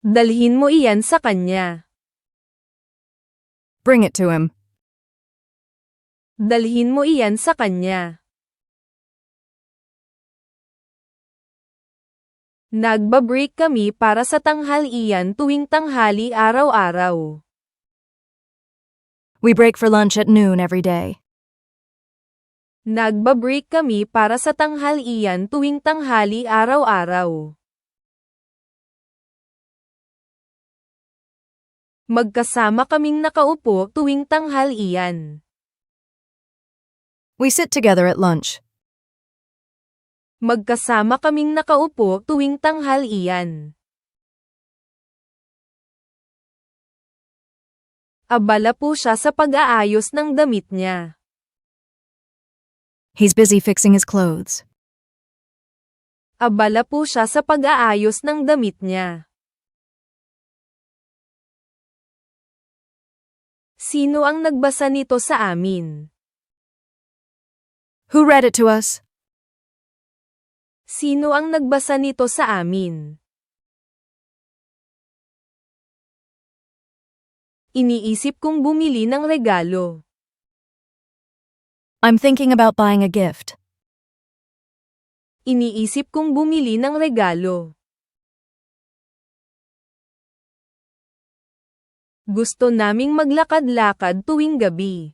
Dalhin mo iyan sa kanya. Bring it to him. Dalhin mo iyan sa kanya. Nagba-break kami para sa tanghalian tuwing tanghali araw-araw. We break for lunch at noon every day. Nagba-break kami para sa tanghalian tuwing tanghali araw-araw. Magkasama kaming nakaupo tuwing tanghalian. We sit together at lunch. Magkasama kaming nakaupo tuwing tanghalian. Abala po siya sa pag-aayos ng damit niya. He's busy fixing his clothes. Abala po siya sa pag-aayos ng damit niya. Sino ang nagbasa nito sa amin? Who read it to us? Sino ang nagbasa nito sa amin? Iniisip kong bumili ng regalo. I'm thinking about buying a gift. Iniisip kong bumili ng regalo. Gusto naming maglakad-lakad tuwing gabi.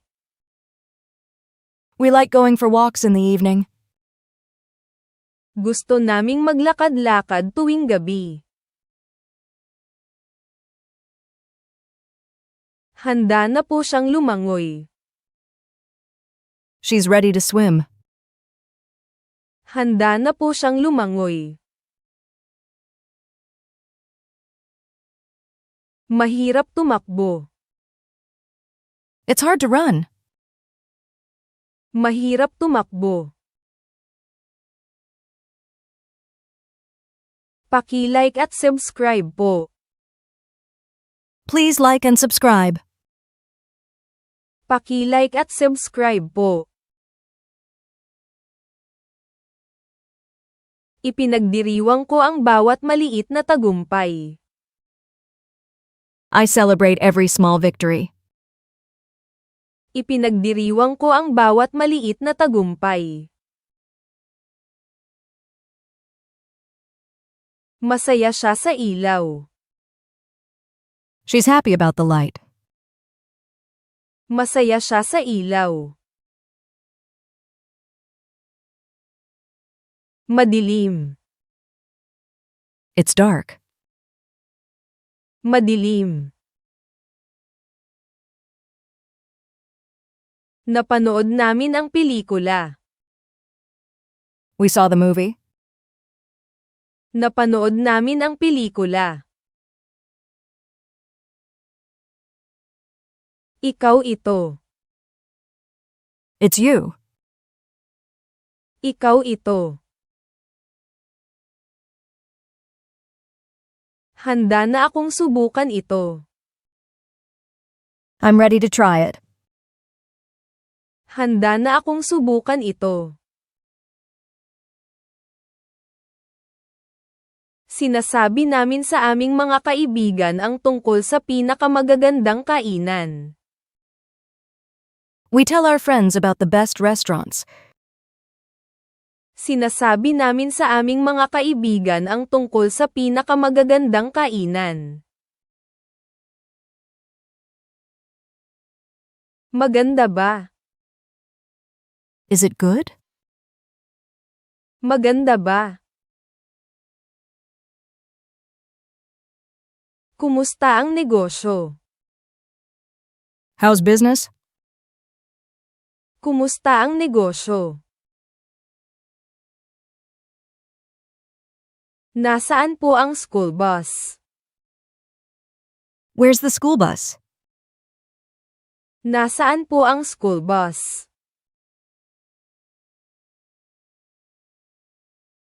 We like going for walks in the evening. Gusto naming maglakad-lakad tuwing gabi. Handa na po siyang lumangoy. She's ready to swim. Handa na po siyang lumangoy. Mahirap tumakbo. It's hard to run. Mahirap tumakbo. Paki-like at subscribe po. Please like and subscribe. Paki-like at subscribe po. Ipinagdiriwang ko ang bawat maliit na tagumpay. I celebrate every small victory. Ipinagdiriwang ko ang bawat maliit na tagumpay. Masaya siya sa ilaw. She's happy about the light. Masaya siya sa ilaw. Madilim. It's dark. Madilim. Napanood namin ang pelikula. We saw the movie. Napanood namin ang pelikula. Ikaw ito. It's you. Ikaw ito. Handa na akong subukan ito. I'm ready to try it. Handa na akong subukan ito. Sinasabi namin sa aming mga kaibigan ang tungkol sa pinakamagagandang kainan. We tell our friends about the best restaurants. Sinasabi namin sa aming mga kaibigan ang tungkol sa pinakamagagandang kainan. Maganda ba? Is it good? Maganda ba? Kumusta ang negosyo? How's business? Kumusta ang negosyo? Nasaan po ang school bus? Where's the school bus? Nasaan po ang school bus?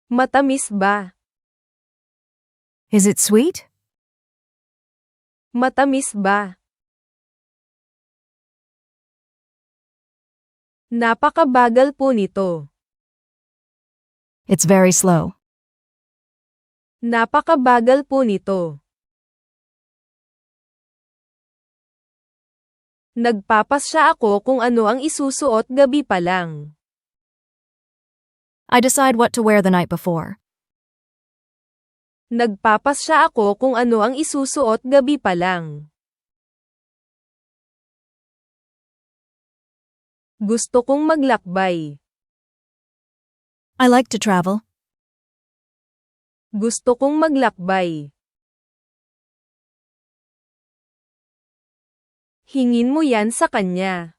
Matamis ba? Is it sweet? Matamis ba? Napakabagal po nito. It's very slow. Napakabagal po nito. Nagpapasya ako kung ano ang isusuot gabi pa lang. I decide what to wear the night before. Nagpapasya ako kung ano ang isusuot gabi pa lang. Gusto kong maglakbay. I like to travel. Gusto kong maglakbay. Hingin mo yan sa kanya.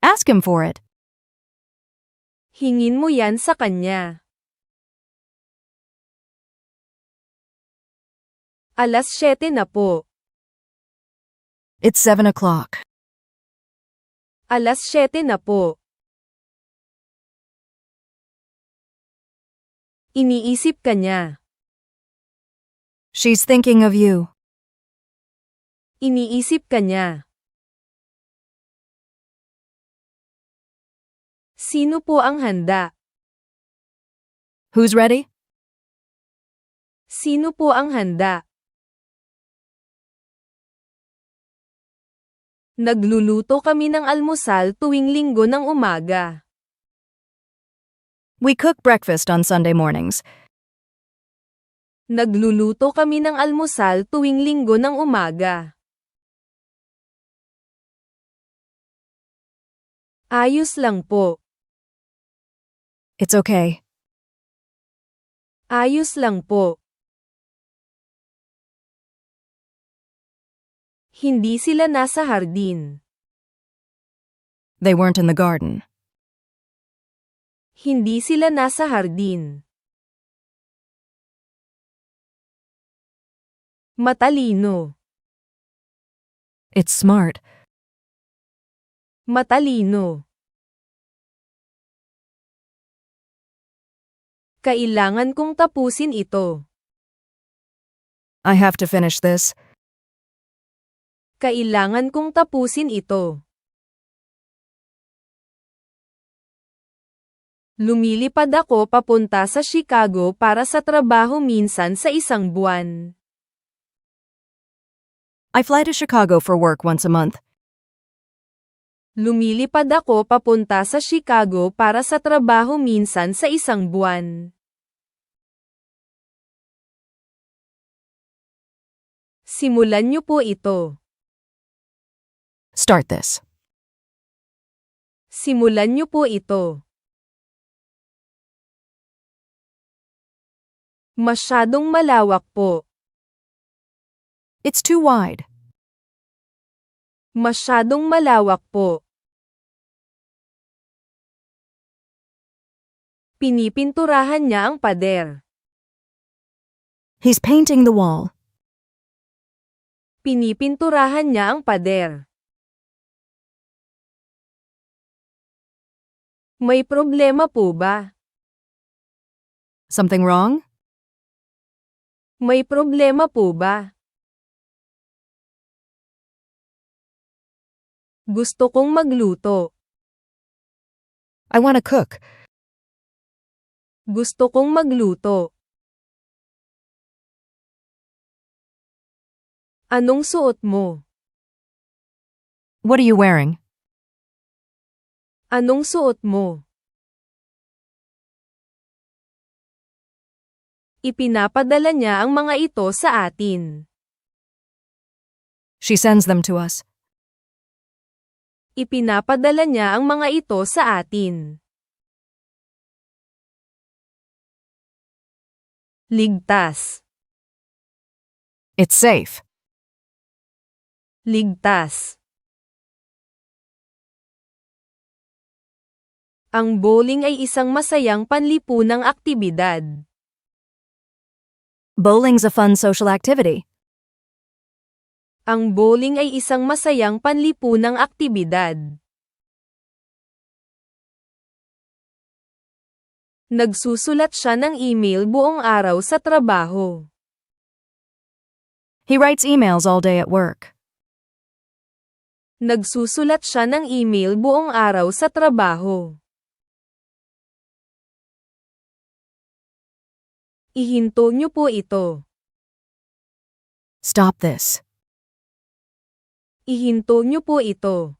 Ask him for it. Hingin mo yan sa kanya. Alas 7 na po. It's 7 o'clock. Alas 7 na po. Iniisip ka niya. She's thinking of you. Iniisip ka niya. Sino po ang handa? Who's ready? Sino po ang handa? Nagluluto kami ng almusal tuwing Linggo ng umaga. We cook breakfast on Sunday mornings. Nagluluto kami ng almusal tuwing Linggo ng umaga. Ayos lang po. It's okay. Ayos lang po. Hindi sila nasa hardin. They weren't in the garden. Hindi sila nasa hardin. Matalino. It's smart. Matalino. Kailangan kong tapusin ito. I have to finish this. Kailangan kong tapusin ito. Lumilipad ako papunta sa Chicago para sa trabaho minsan sa isang buwan. I fly to Chicago for work once a month. Lumilipad ako papunta sa Chicago para sa trabaho minsan sa isang buwan. Simulan niyo po ito. Start this. Simulan niyo po ito. Masyadong malawak po. It's too wide. Masyadong malawak po. Pinipinturahan niya ang pader. He's painting the wall. Pinipinturahan niya ang pader. May problema po ba? Something wrong? May problema po ba? Gusto kong magluto. I want to cook. Gusto kong magluto. Anong suot mo? What are you wearing? Anong suot mo? Ipinapadala niya ang mga ito sa atin. She sends them to us. Ipinapadala niya ang mga ito sa atin. Ligtas. It's safe. Ligtas. Ang bowling ay isang masayang panlipunang aktibidad. Bowling's a fun social activity. Ang bowling ay isang masayang panlipunang aktibidad. Nagsusulat siya ng email buong araw sa trabaho. He writes emails all day at work. Nagsusulat siya ng email buong araw sa trabaho. Ihinto niyo po ito. Stop this. Ihinto niyo po ito.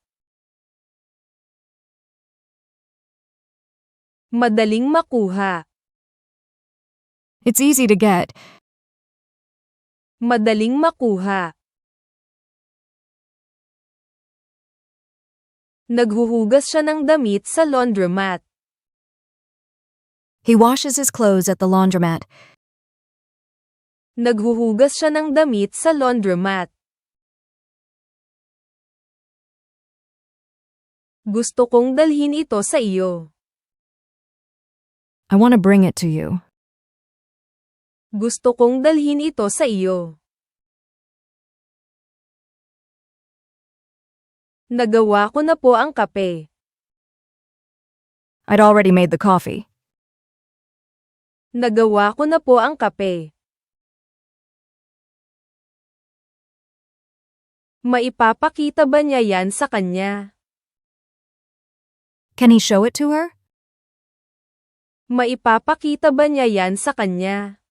Madaling makuha. It's easy to get. Madaling makuha. Naghuhugas siya ng damit sa laundromat. He washes his clothes at the laundromat. Naghuhugas siya ng damit sa laundromat. Gusto kong dalhin ito sa iyo. I want to bring it to you. Gusto kong dalhin ito sa iyo. Nagawa ko na po ang kape. I'd already made the coffee. Nagawa ko na po ang kape. Maipapakita ba niya yan sa kanya? Can he show it to her? Maipapakita ba niya yan sa kanya?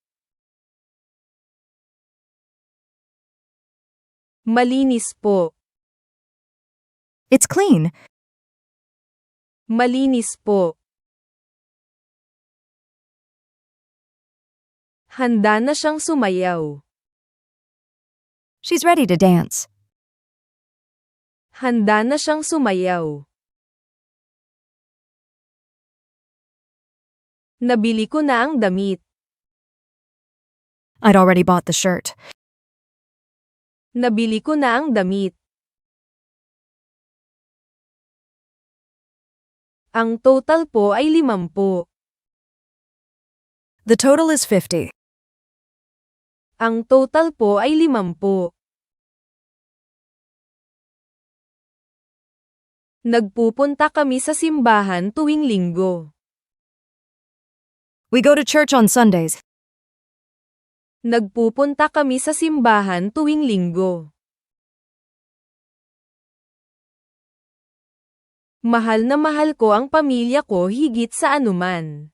Malinis po. It's clean. Malinis po. Handa na siyang sumayaw. She's ready to dance. Handa na siyang sumayaw. Nabili ko na ang damit. I'd already bought the shirt. Nabili ko na ang damit. Ang total po ay 50. The total is 50. Ang total po ay 50. Nagpupunta kami sa simbahan tuwing linggo. We go to church on Sundays. Nagpupunta kami sa simbahan tuwing linggo. Mahal na mahal ko ang pamilya ko higit sa anuman.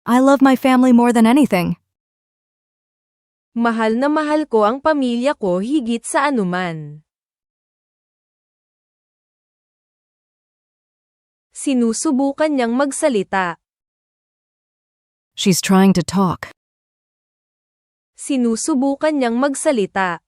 I love my family more than anything. Mahal na mahal ko ang pamilya ko higit sa anuman. Sinusubukan niyang magsalita. She's trying to talk. Sinusubukan niyang magsalita.